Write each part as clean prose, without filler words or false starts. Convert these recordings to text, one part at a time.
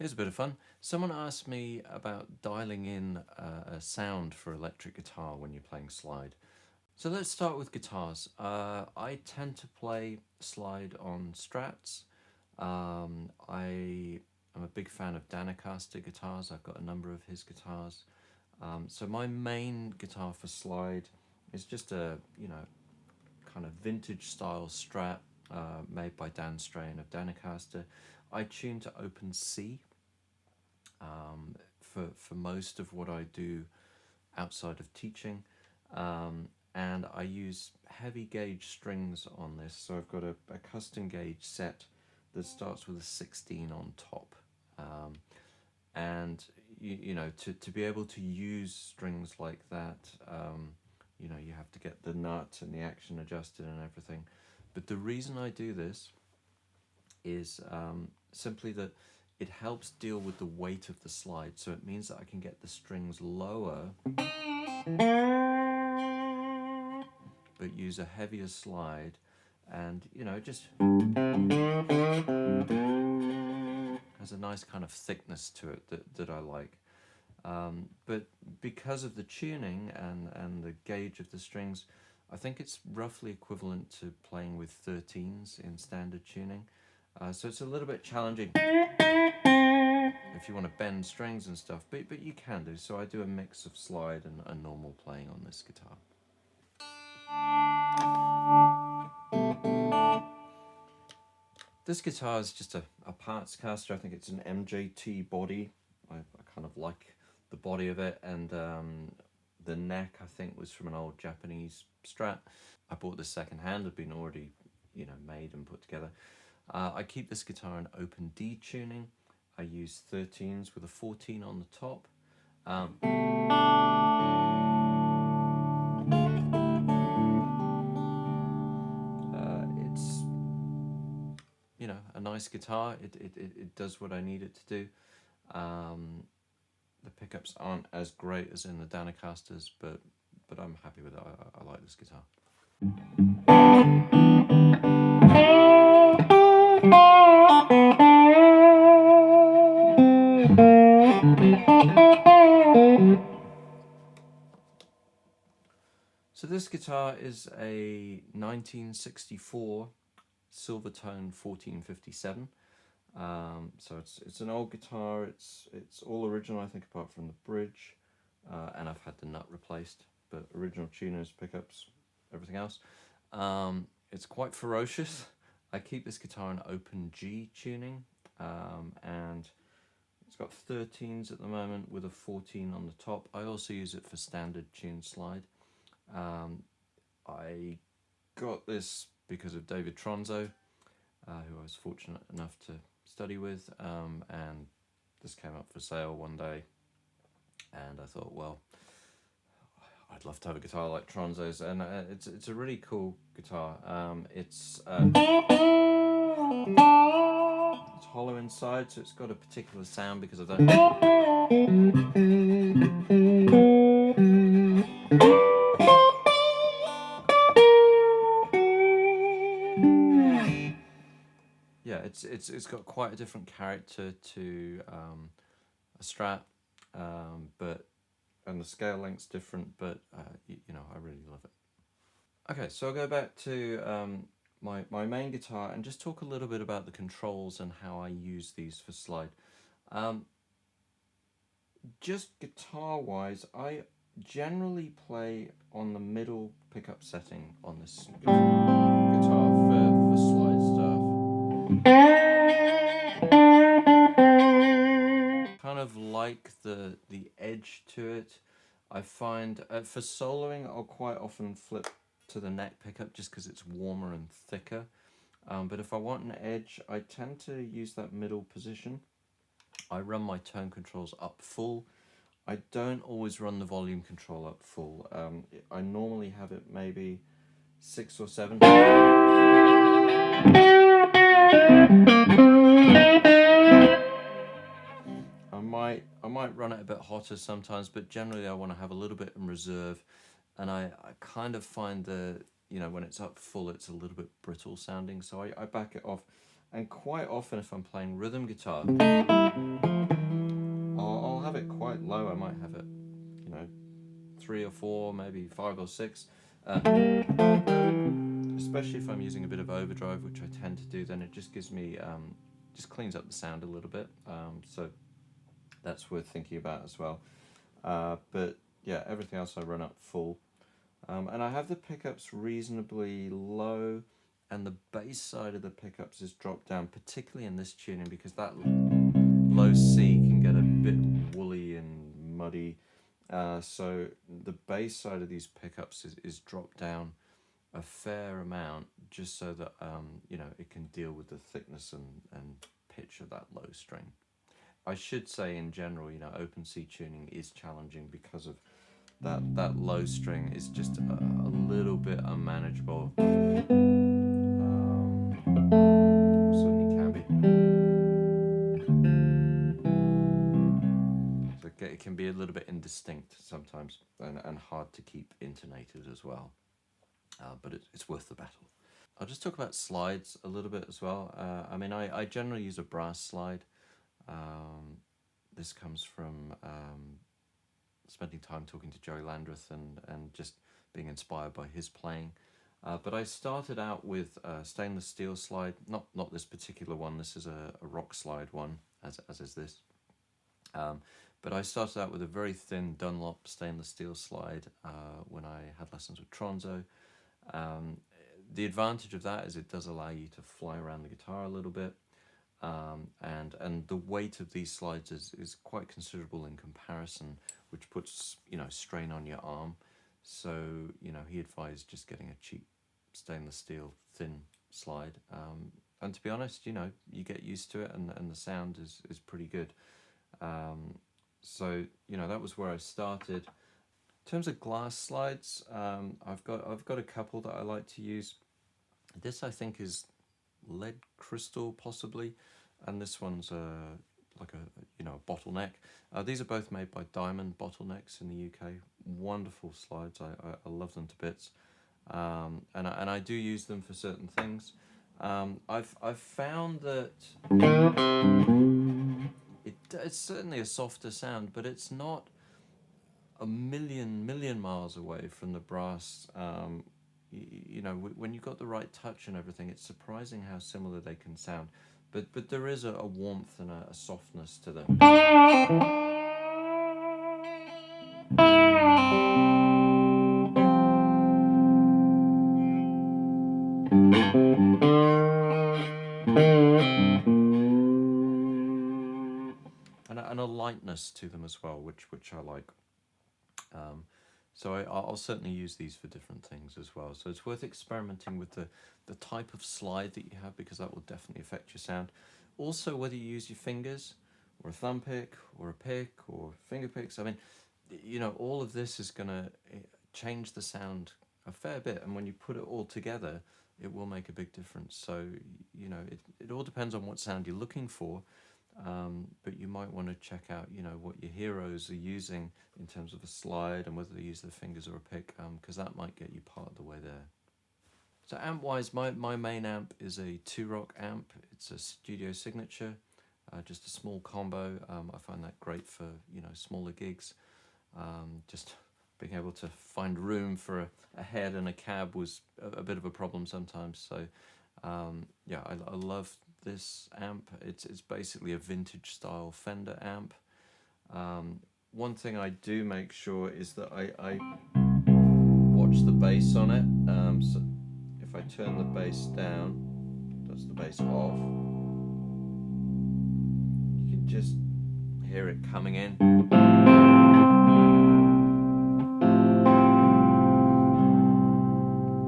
Here's a bit of fun. Someone asked me about dialing in a sound for electric guitar when you're playing slide. So let's start with guitars. I tend to play slide on Strats. I am a big fan of Danocaster guitars. I've got a number of his guitars. So my main guitar for slide is just a, kind of vintage style Strat made by Dan Strain of Danocaster. I tune to open C for most of what I do outside of teaching. And I use heavy gauge strings on this. So I've got a custom gauge set that starts with a 16 on top. And to be able to use strings like that, you have to get the nut and the action adjusted and everything. But the reason I do this is simply that it helps deal with the weight of the slide. So it means that I can get the strings lower, but use a heavier slide, and it just has a nice kind of thickness to it that I like. But because of the tuning and the gauge of the strings, I think it's roughly equivalent to playing with 13s in standard tuning. So it's a little bit challenging if you want to bend strings and stuff, but you can do. So I do a mix of slide and normal playing on this guitar. This guitar is just a parts caster. I think it's an MJT body. I kind of like the body of it, and the neck I think was from an old Japanese Strat. I bought this second hand, had been already made and put together. I keep this guitar in open D tuning. I use 13s with a 14 on the top. It's a nice guitar. It does what I need it to do. The pickups aren't as great as in the Danacasters, but I'm happy with it. I like this guitar. So this guitar is a 1964 Silvertone 1457. So it's an old guitar. It's all original, I think, apart from the bridge, and I've had the nut replaced. But original tuners, pickups, everything else. It's quite ferocious. I keep this guitar in open G tuning, and it's got 13s at the moment with a 14 on the top. I also use it for standard tune slide. I got this because of David Tronzo, who I was fortunate enough to study with, and this came up for sale one day, and I thought, well, I'd love to have a guitar like Tronzo's, and it's a really cool guitar. It's hollow inside, so it's got a particular sound because of that. Yeah, it's got quite a different character to a Strat, and the scale length's different, but I really love it. Okay, so I'll go back to my main guitar and just talk a little bit about the controls and how I use these for slide. Just guitar-wise, I generally play on the middle pickup setting on this guitar for slide stuff. Kind of like the edge to it. I find for soloing, I'll quite often flip to the neck pickup just because it's warmer and thicker. But if I want an edge, I tend to use that middle position. I run my tone controls up full. I don't always run the volume control up full. I normally have it maybe 6 or 7. I might run it a bit hotter sometimes, but generally I want to have a little bit in reserve, and I kind of find that when it's up full it's a little bit brittle sounding, so I back it off. And quite often if I'm playing rhythm guitar, 3 or 4, maybe 5 or 6. Especially if I'm using a bit of overdrive, which I tend to do, then it just gives me, just cleans up the sound a little bit. So that's worth thinking about as well. But yeah, everything else I run up full. And I have the pickups reasonably low, and the bass side of the pickups is dropped down, particularly in this tuning, because that low C can get a bit woolly and muddy. So the bass side of these pickups is dropped down a fair amount, just so that you know, it can deal with the thickness and pitch of that low string. I should say in general, you know, open C tuning is challenging because of that low string is just a little bit unmanageable. Certainly can be. So it can be a little bit indistinct sometimes, and hard to keep intonated as well. But it's worth the battle. I'll just talk about slides a little bit as well. I mean, I generally use a brass slide. This comes from spending time talking to Joey Landreth and just being inspired by his playing. But I started out with a stainless steel slide, not this particular one. This is a Rockslide one, as is this. But I started out with a very thin Dunlop stainless steel slide when I had lessons with Tronzo. The advantage of that is it does allow you to fly around the guitar a little bit, and the weight of these slides is quite considerable in comparison, which puts, you know, strain on your arm. So, you know, he advised just getting a cheap stainless steel thin slide, and to be honest, you know, you get used to it, and the sound is pretty good. So, you know, that was where I started. In terms of glass slides, I've got a couple that I like to use. This I think is lead crystal possibly, and this one's like a bottleneck. These are both made by Diamond Bottlenecks in the UK. Wonderful slides. I love them to bits, and I do use them for certain things. I've found that it's certainly a softer sound, but it's not a million miles away from the brass. You know, when you've got the right touch and everything, it's surprising how similar they can sound. But there is a warmth and a softness to them. And a lightness to them as well, which I like. So I'll certainly use these for different things as well. So it's worth experimenting with the type of slide that you have, because that will definitely affect your sound. Also, whether you use your fingers or a thumb pick or a pick or finger picks, I mean, you know, all of this is going to change the sound a fair bit. And when you put it all together, it will make a big difference. So, you know, it all depends on what sound you're looking for. But you might want to check out, you know, what your heroes are using in terms of a slide, and whether they use their fingers or a pick, because that might get you part of the way there. So amp-wise, my main amp is a 2-rock amp. It's a Studio Signature, just a small combo. I find that great for, you know, smaller gigs. Just being able to find room for a head and a cab was a bit of a problem sometimes. So yeah, I love this amp. It's basically a vintage style Fender amp. One thing I do make sure is that I watch the bass on it. So if I turn the bass down, that's the bass off, you can just hear it coming in.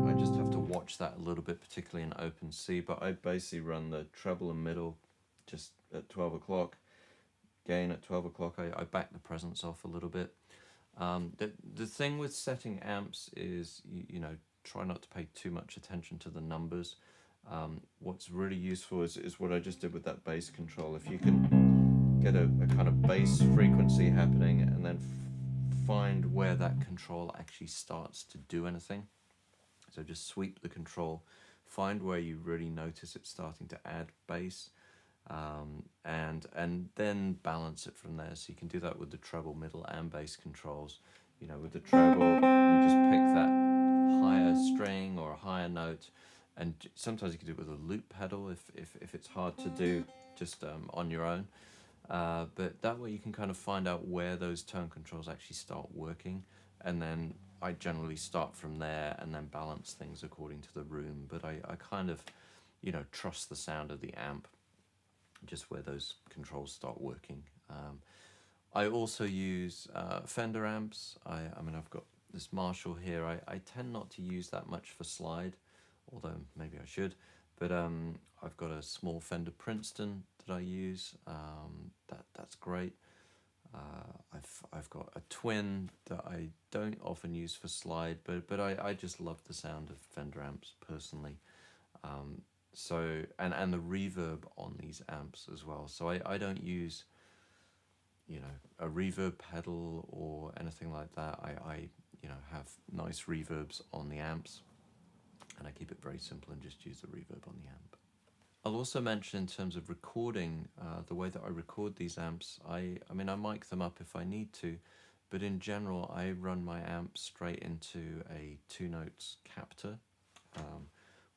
I just have to watch that a little bit, particularly in open C, but I basically run the treble and middle just at 12 o'clock, gain at 12 o'clock. I back the presence off a little bit. The thing with setting amps is, you know, try not to pay too much attention to the numbers. What's really useful is what I just did with that bass control. If you can get a kind of bass frequency happening, and then find where that control actually starts to do anything. So just sweep the control, find where you really notice it starting to add bass, and then balance it from there. So you can do that with the treble, middle, and bass controls. you know, with the treble, you just pick that higher string or a higher note, and sometimes you can do it with a loop pedal if it's hard to do just on your own. But that way you can kind of find out where those tone controls actually start working, and then I generally start from there and then balance things according to the room. But I kind of, you know, trust the sound of the amp, just where those controls start working. I also use Fender amps. I mean, I've got this Marshall here. I tend not to use that much for slide, although maybe I should. But I've got a small Fender Princeton that I use. That's great. I've got a twin that I don't often use for slide, but I just love the sound of Fender amps personally. So and the reverb on these amps as well. So I don't use, you know, a reverb pedal or anything like that. I you know, have nice reverbs on the amps, and I keep it very simple and just use the reverb on the amp. I'll also mention in terms of recording, the way that I record these amps. I mean, I mic them up if I need to, but in general, I run my amp straight into a 2-notes captor,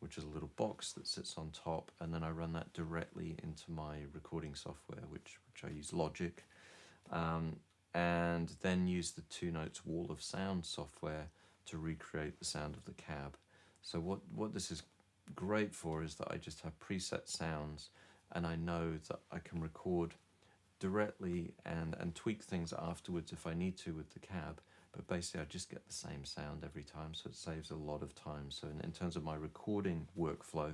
which is a little box that sits on top, and then I run that directly into my recording software, which I use Logic, and then use the 2-notes wall of sound software to recreate the sound of the cab. So what this is great for is that I just have preset sounds, and I know that I can record directly and tweak things afterwards if I need to with the cab, but basically I just get the same sound every time, so it saves a lot of time. So in terms of my recording workflow,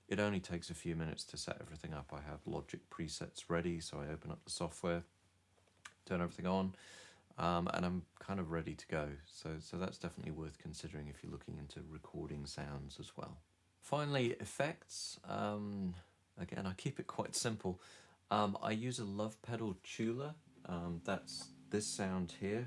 it only takes a few minutes to set everything up. I have Logic presets ready, so I open up the software, turn everything on, and I'm kind of ready to go. So that's definitely worth considering if you're looking into recording sounds as well. Finally, effects. Again, I keep it quite simple. I use a Lovepedal Tchula. That's this sound here.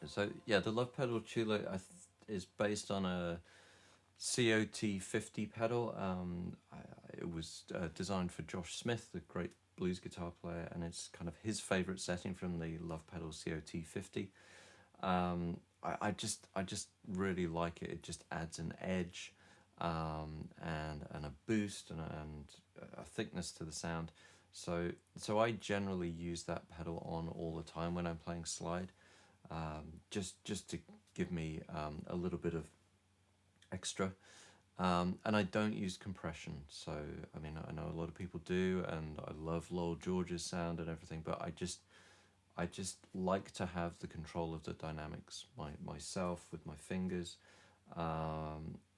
So yeah, the Lovepedal Tchula is based on a COT 50 pedal. It was designed for Josh Smith, the great blues guitar player, and it's kind of his favorite setting from the Lovepedal COT 50. I just really like it. It just adds an edge, and a boost and a thickness to the sound. So I generally use that pedal on all the time when I'm playing slide, just to give me a little bit of extra. And I don't use compression. So I mean, I know a lot of people do, and I love Lowell George's sound and everything, but I just like to have the control of the dynamics myself with my fingers,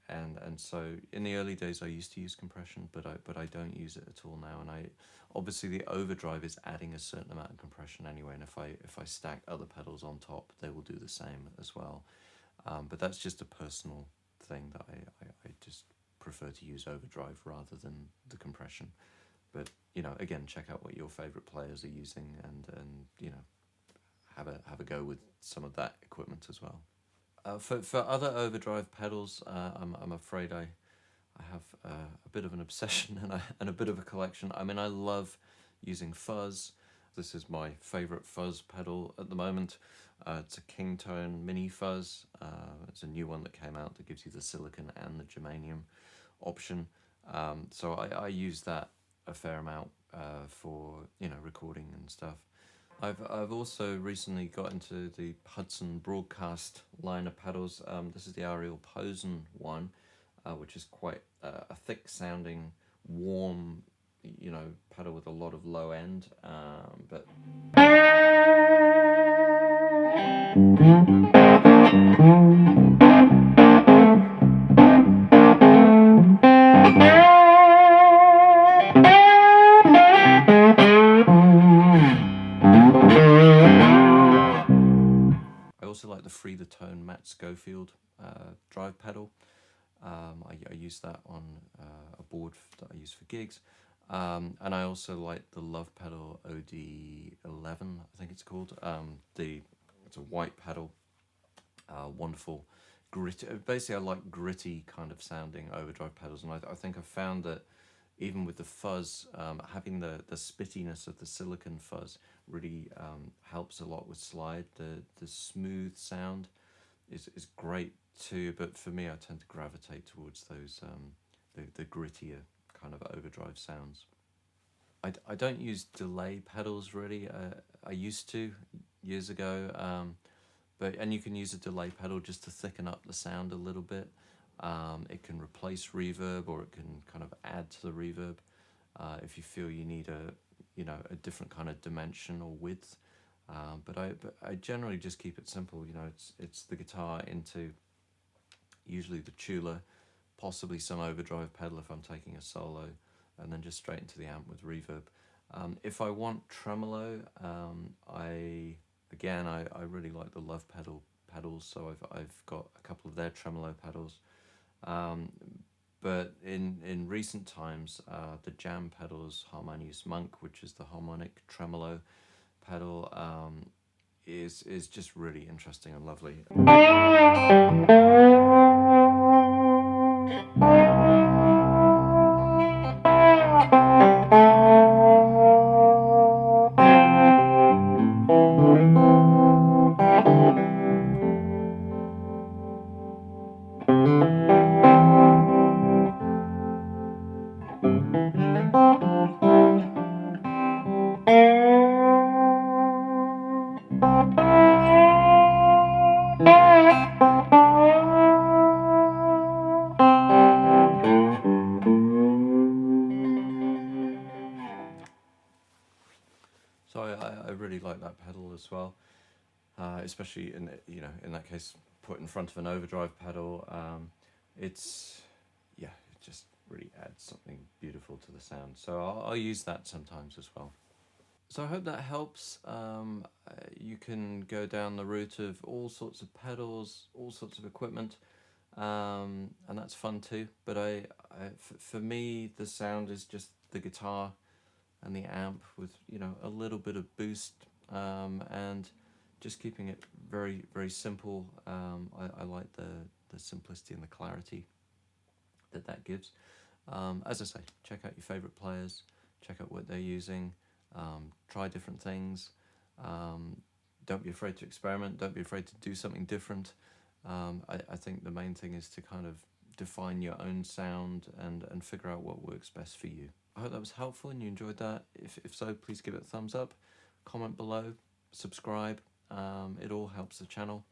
and so in the early days I used to use compression, but I don't use it at all now. And I obviously, the overdrive is adding a certain amount of compression anyway, and if I stack other pedals on top, they will do the same as well. But that's just a personal thing that I just prefer to use overdrive rather than the compression. But you know, again, check out what your favorite players are using, and you know, have a go with some of that equipment as well. For other overdrive pedals, I'm afraid I have a bit of an obsession and a bit of a collection. I mean, I love using fuzz. This is my favorite fuzz pedal at the moment. It's a Kingtone mini fuzz. It's a new one that came out that gives you the silicon and the germanium option. So I use that a fair amount for, you know, recording and stuff. I've also recently got into the Hudson Broadcast line of pedals. This is the Ariel Posen one, which is quite a thick sounding, warm, you know, pedal with a lot of low end, but I also like the Free the Tone Matt Schofield drive pedal. I use that on a board that I use for gigs. And I also like the Lovepedal OD11, I think it's called. It's a white pedal, wonderful, gritty. Basically, I like gritty kind of sounding overdrive pedals, and I think I've found that even with the fuzz, having the spittiness of the silicon fuzz really helps a lot with slide. The smooth sound is great too, but for me, I tend to gravitate towards those the grittier kind of overdrive sounds. I don't use delay pedals really. I used to years ago, and you can use a delay pedal just to thicken up the sound a little bit. It can replace reverb, or it can kind of add to the reverb if you feel you need a different kind of dimension or width. But I generally just keep it simple. It's the guitar into usually the Tchula, possibly some overdrive pedal if I'm taking a solo, and then just straight into the amp with reverb. If I want tremolo, I really like the Lovepedal pedals, so I've got a couple of their tremolo pedals. But in recent times, the Jam pedals, Harmonious Monk, which is the harmonic tremolo pedal, is just really interesting and lovely. So I really like that pedal as well, especially in that case, put in front of an overdrive pedal. It's it just really adds something beautiful to the sound. So I'll use that sometimes as well. So I hope that helps. You can go down the route of all sorts of pedals, all sorts of equipment, and that's fun too. But for me, the sound is just the guitar and the amp with a little bit of boost, and just keeping it very very simple. I like the simplicity and the clarity that gives. As I say, check out your favorite players, check out what they're using, try different things. Don't be afraid to experiment, don't be afraid to do something different. I think the main thing is to kind of define your own sound and figure out what works best for you. I hope that was helpful and you enjoyed that. If so, please give it a thumbs up, comment below, subscribe. It all helps the channel.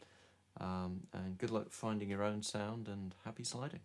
And good luck finding your own sound, and happy sliding.